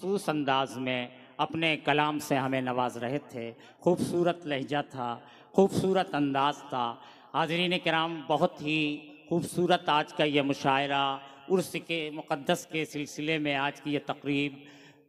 खूबसूरत अंदाज में अपने कलाम से हमें नवाज रहे थे। खूबसूरत लहजा था, खूबसूरत अंदाज था। हाज़रीन किराम, बहुत ही खूबसूरत आज का ये मुशायरा, उर्स के मुक़द्दस के सिलसिले में आज की ये तकरीब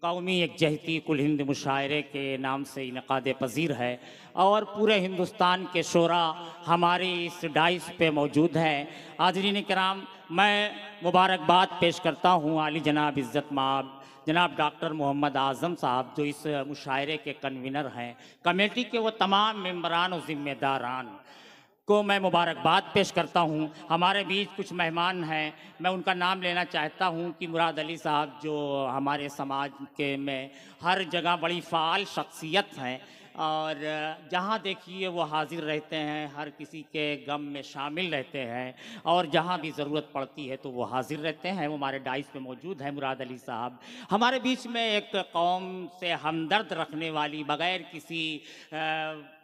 कौमी यकजहती कुल हिंद मुशायरे के नाम से इनक़ाद पज़ीर है और पूरे हिंदुस्तान के शोरा हमारी इस डाइस पे मौजूद हैं। हाज़रीन किराम, मैं मुबारकबाद पेश करता हूँ आली जनाब इज़्ज़त माब जनाब डॉक्टर मोहम्मद आज़म साहब, जो इस मुशायरे के कन्वीनर हैं। कमेटी के वो तमाम मेंबरान और ज़िम्मेदारान को मैं मुबारकबाद पेश करता हूँ। हमारे बीच कुछ मेहमान हैं, मैं उनका नाम लेना चाहता हूँ कि मुराद अली साहब, जो हमारे समाज के में हर जगह बड़ी फ़ाल शख्सियत हैं और जहाँ देखिए वो हाज़िर रहते हैं, हर किसी के गम में शामिल रहते हैं और जहाँ भी ज़रूरत पड़ती है तो वो हाज़िर रहते हैं। वो हमारे डाइस पे मौजूद हैं मुराद अली साहब। हमारे बीच में एक कौम से हमदर्द रखने वाली, बग़ैर किसी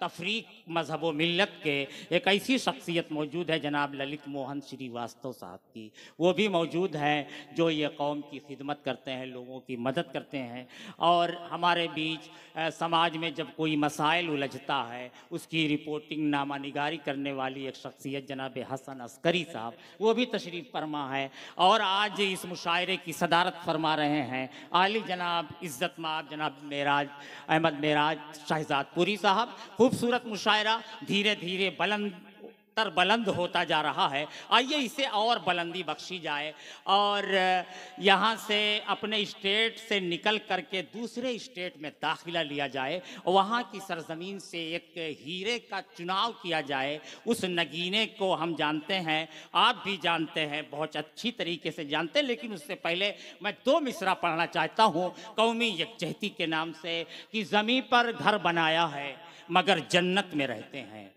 तफरीक मज़हब व मिल्लत के एक ऐसी शख्सियत मौजूद है जनाब ललित मोहन श्रीवास्तव साहब की। वो भी मौजूद हैं जो ये कौम की खिदमत करते हैं, लोगों की मदद करते हैं। और हमारे बीच समाज में जब कोई मसाइल उलझता है उसकी रिपोर्टिंग नामा निगारी करने वाली एक शख्सियत जनाब हसन अस्करी साहब, वो भी तशरीफ़ फरमा है और आज इस मुशायरे की सदारत फरमा रहे हैं आली जनाब इज़्ज़त माब जनाब मेराज अहमद मेराज शहजादपुरी साहब। खूबसूरत मुशायरा धीरे धीरे बुलंद होता जा रहा है। आइए इसे और बुलंदी बख्शी जाए और यहाँ से अपने स्टेट से निकल करके दूसरे स्टेट में दाखिला लिया जाए, वहाँ की सरजमीन से एक हीरे का चुनाव किया जाए। उस नगीने को हम जानते हैं, आप भी जानते हैं, बहुत अच्छी तरीके से जानते हैं, लेकिन उससे पहले मैं 2 मिसरा पढ़ना चाहता हूँ कौमी यकजहती के नाम से कि ज़मीं पर घर बनाया है मगर जन्नत में रहते हैं।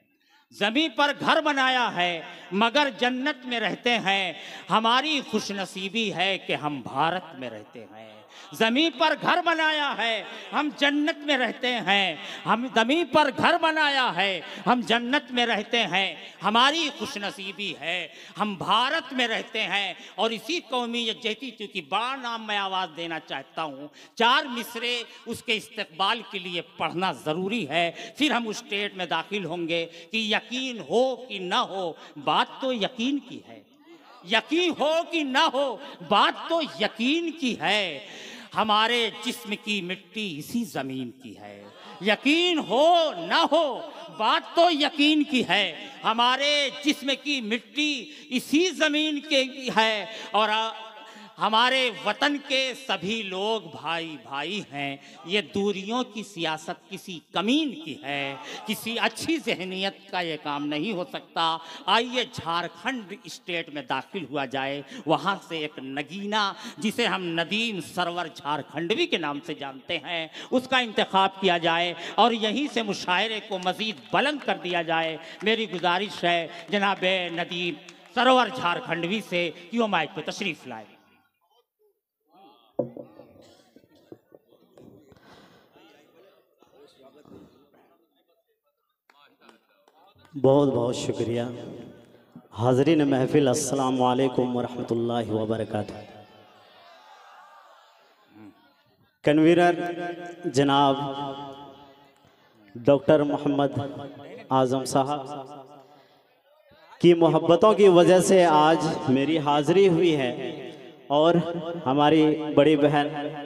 ज़मीं पर घर बनाया है मगर जन्नत में रहते हैं। हमारी खुशनसीबी है कि हम भारत में रहते हैं। ज़मीं पर घर बनाया है, हम जन्नत में रहते हैं। हम ज़मीं पर घर बनाया है, हम जन्नत में रहते हैं। हमारी खुशनसीबी है, हम भारत में रहते हैं। और इसी कौमी यकजहती, चूँकि बड़ा नाम मैं आवाज़ देना चाहता हूँ, 4 मिसरे उसके इस्तकबाल के लिए पढ़ना ज़रूरी है। फिर हम उस स्टेट में दाखिल होंगे कि यकीन हो कि ना हो, बात तो यकीन की है। यकीन हो कि ना हो, बात तो यकीन की है। हमारे जिस्म की मिट्टी इसी ज़मीन की है। यकीन हो ना हो, बात तो यकीन की है। हमारे जिस्म की मिट्टी इसी ज़मीन की है और हमारे वतन के सभी लोग भाई भाई हैं। ये दूरियों की सियासत किसी कमीन की है, किसी अच्छी जहनीत का ये काम नहीं हो सकता। आइए झारखंड स्टेट में दाखिल हुआ जाए, वहाँ से एक नगीना जिसे हम नदीम सरवर झारखंडवी के नाम से जानते हैं, उसका इंतखाब किया जाए और यहीं से मुशायरे को मज़ीद बुलंद कर दिया जाए। मेरी गुजारिश है जनाब नदीम सरवर झारखंडवी से कि वो माइक पर तशरीफ़ लाए। बहुत बहुत शुक्रिया। हाज़रीन महफिल, अस्सलाम वालेकुम वरहमतुल्लाहि वबरकातुहू। कन्वीनर जनाब डॉक्टर मोहम्मद आज़म साहब की मोहब्बतों की वजह से आज मेरी हाज़िरी हुई है और हमारी बड़ी बहन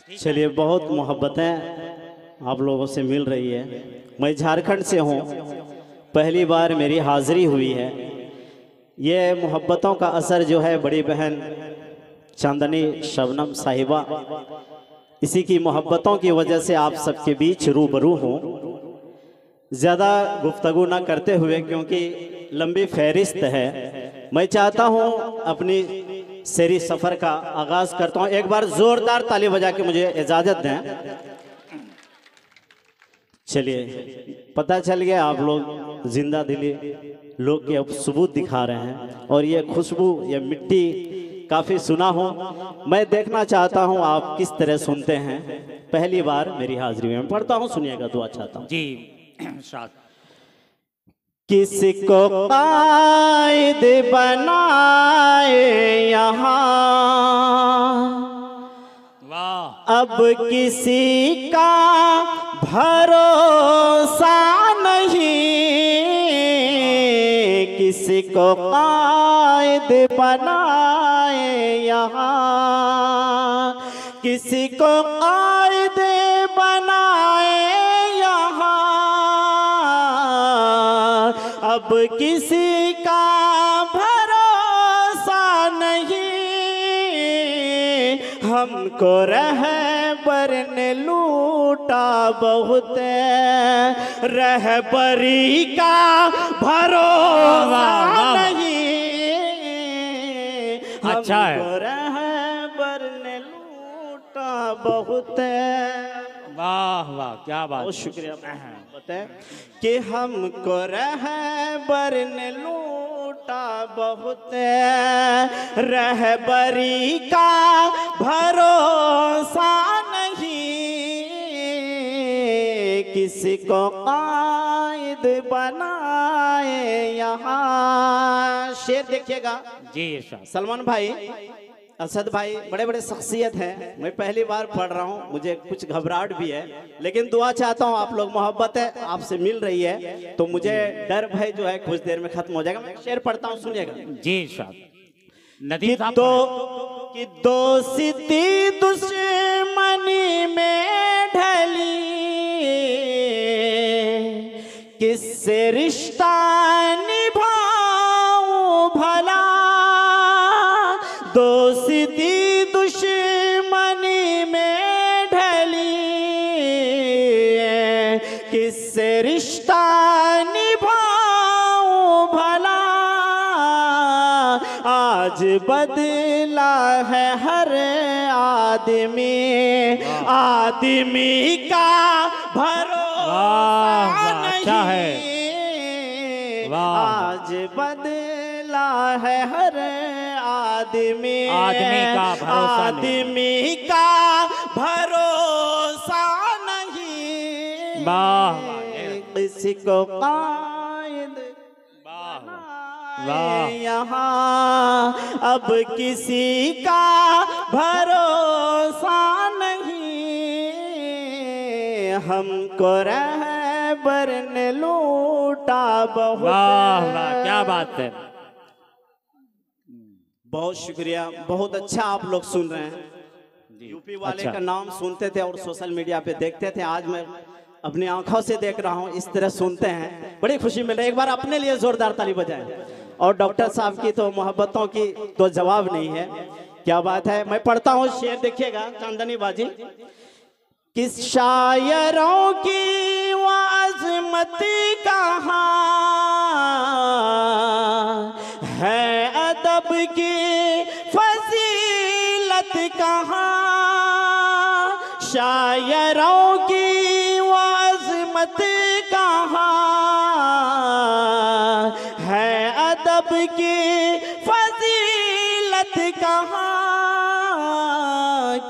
चलिए, बहुत मोहब्बतें आप लोगों से मिल रही है। मैं झारखंड से हूँ, पहली बार मेरी हाज़िरी हुई है। ये मोहब्बतों का असर जो है बड़ी बहन चांदनी शबनम साहिबा, इसी की मोहब्बतों की वजह से आप सबके बीच रूबरू हूँ। ज़्यादा गुफ्तगू ना करते हुए, क्योंकि लंबी फहरिस्त है, मैं चाहता हूँ अपनी सैरी सफ़र का आगाज़ करता हूँ। एक बार ज़ोरदार ताली बजा के मुझे इजाज़त दें। चलिए, पता चल गया आप लोग जिंदा दिली लोग के अब सबूत दिखा रहे हैं और ये खुशबू, ये मिट्टी काफ़ी सुना हूँ। मैं देखना चाहता हूँ आप किस तरह सुनते हैं। पहली बार मेरी हाजिरी में पढ़ता हूँ, सुनिएगा, दुआ चाहता हूँ। जी शाद। किसको कायद बनाए यहाँ, वाह। अब किसी का भरोसा नहीं। किसको कायद बनाए यहाँ, किसी को कायद बनाए यहाँ, अब किसी का भरोसा नहीं। हमको रहबर ने लूटा बहुत, रहबरी का भरोसा नहीं। अच्छा है। हमको रहबर ने लूटा बहुत। वाह वाह, क्या बात। बहुत शुक्रिया बताए कि हमको रहबर ने लूटा बहुत, रहबरी का भरोसा नहीं। किसी को कायद बनाए यहाँ। शेर देखिएगा जी शाद। सलमान भाई, असद भाई बड़े बड़े शख्सियत हैं। मैं पहली बार पढ़ रहा हूँ, मुझे कुछ घबराहट भी है, लेकिन दुआ चाहता हूँ। आप लोग मोहब्बत है आपसे मिल रही है तो मुझे डर भय जो है कुछ देर में खत्म हो जाएगा। मैं शेर पढ़ता हूँ, सुनिएगा। जी शाद। नदीम साहब कि दोस्ती दुश्मनी में ढली, किससे रिश्ता निभाऊं भला। दोस्ती दुश्मनी में ढली, किससे रिश्ता निभाऊं भला। आज बदला है हर आदमी, आदमी का भरोसा नहीं। अच्छा है। आज बदला है हर आदमी, आदमी का भरोसा नहीं। आदमी का भरोसा नहीं। वाह किसी को कायद वाह। यहाँ, अब किसी का भरोसा नहीं। हमको रहबर ने लूटा बहुत। वाह वाह, क्या बात है। बहुत शुक्रिया, बहुत अच्छा आप लोग सुन रहे हैं। यूपी वाले अच्छा। का नाम सुनते थे और सोशल मीडिया पे देखते थे, आज मैं अपनी आंखों से देख रहा हूँ, इस तरह सुनते हैं, बड़ी खुशी मिल रही है। एक बार अपने लिए जोरदार ताली बजाएं। और डॉक्टर साहब की तो मोहब्बतों की तो जवाब नहीं है, क्या बात है। मैं पढ़ता हूँ शेर, देखिएगा चांदनी बाजी। किस शायरों की वाज़मत कहाँ है, अदब की फजीलत कहाँ। शायरों की वाज़मत कहाँ है, अदब की फजीलत कहाँ।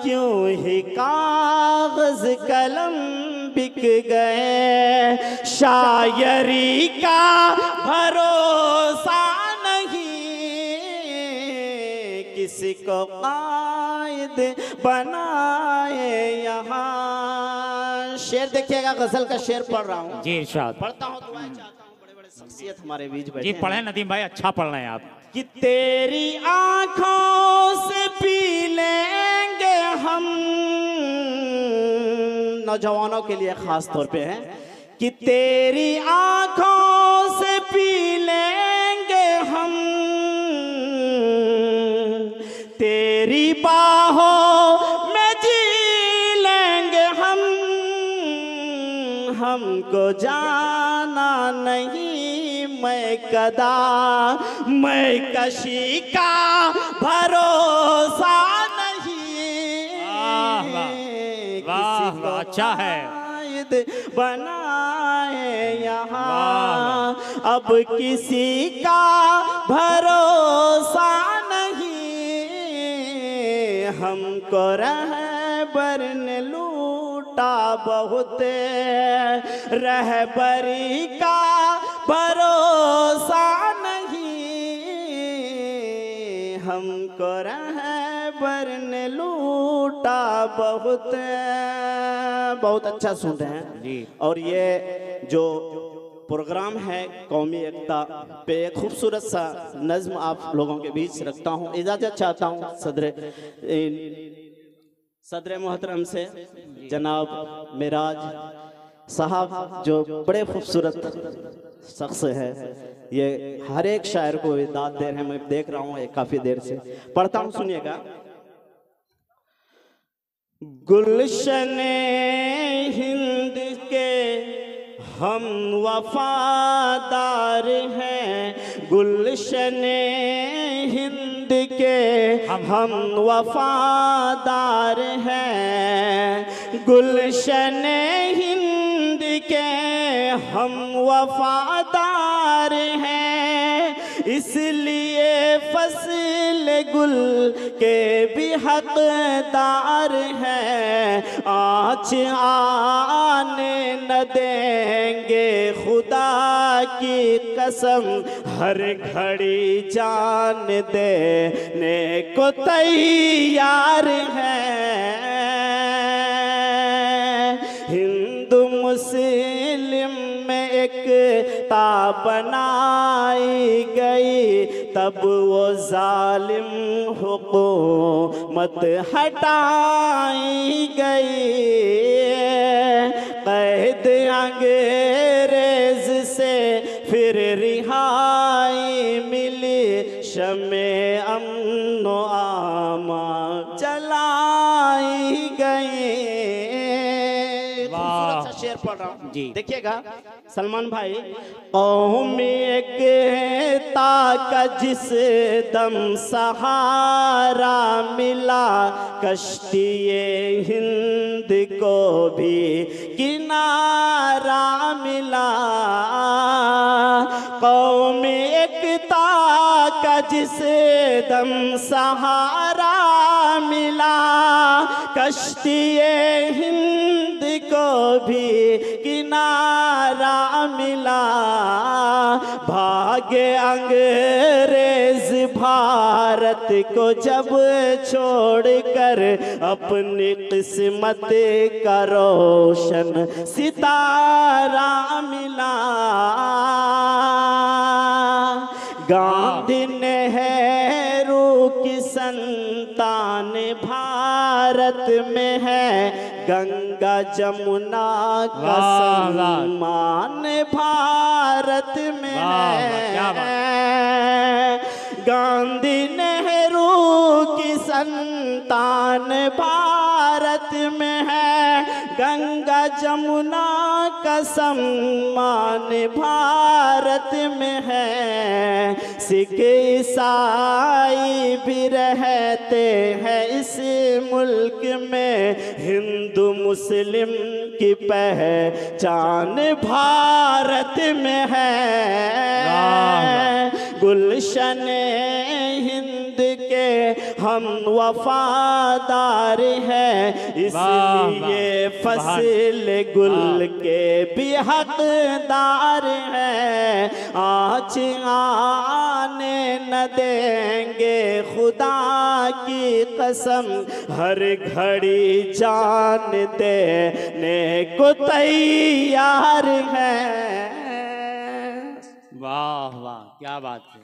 क्यों ही कागज कलम बिक गए, शायरी का भरोसा नहीं। किसी को कायद बनाए यहाँ। शेर देखिएगा, गजल का शेर पढ़ रहा हूँ जी इरशाद। पढ़ता हूँ, दुआएं चाहता हूँ। बड़े बड़े शख्सियत हमारे बीच बैठे जी हैं। पढ़े नदीम भाई, अच्छा पढ़ रहे हैं आप। कि तेरी आंखों से पी लेंगे हम, नौजवानों के लिए खास तौर पे है, कि तेरी आंखों से पी लेंगे हम, तेरी बाहों में जी लेंगे हम। हमको जाना नहीं मैं कदा, मैं कशी का भरोसा नहीं। वाह वाह, अच्छा है। बनाए यहाँ, अब किसी का भरोसा नहीं। हमको रहबर ने लूटा बहुत, रहबरी का भरोसा नहीं, हमको रहबर ने लूटा बहुत। बहुत अच्छा सुन रहे हैं जी। और ये जो प्रोग्राम है कौमी एकता पे एक खूबसूरत सा नज्म आप लोगों के बीच रखता हूँ। इजाज़त चाहता हूँ सदर मोहतरम से जनाब मिराज साहब, जो बड़े खूबसूरत शख्स है। ये हर एक शायर को दाद दे रहे हैं, मैं देख रहा हूँ काफ़ी देर से। पढ़ता हूँ, सुनिएगा। गुलशने हिंद के हम वफादार हैं, गुलशने हिंद के हम वफादार हैं, गुलशने हिंद के हम वफादार हैं, इसलिए फसल गुल के भी हकदार हैं। आँच आने न देंगे खुदा की कसम, हर घड़ी जान देने को तैयार हैं। हिंदू मुस्लिम में एकता बनाई गई, तब वो जालिम हुकूमत हटाई गई। कैद अंग्रेज से फिर रिहाई मिली, शमे अमन आमा जलाई गई। शेर पढ़ रहा हूँ जी, देखिएगा सलमान भाई। कौमी एकता का जिस दम सहारा मिला, कश्ती-ए हिंद को भी किनारा मिला। कौमी एकता का जिस दम सहारा मिला, कश्ती-ए हिंद को भी किनारा मिला। भागे अंग्रेज भारत को जब छोड़कर, अपनी किस्मत का रोशन सितारा मिला। गांधी नेहरू की संतान भारत में है, गंगा जमुना का सम्मान भारत में है। गांधी नेहरू की संतान भारत में है, गंगा जमुना का सम्मान भारत में है। सिख ईसाई भी रहते हैं इस मुल्क में, हिंदू मुस्लिम की पहचान भारत में है। गुलशने हिंद के हम वफादार हैं, इसलिए फसल गुल के भी हकदार हैं। आँच आने न देंगे खुदा की कसम, हर घड़ी जान देने को तैयार हैं। वाह वाह, क्या बात है।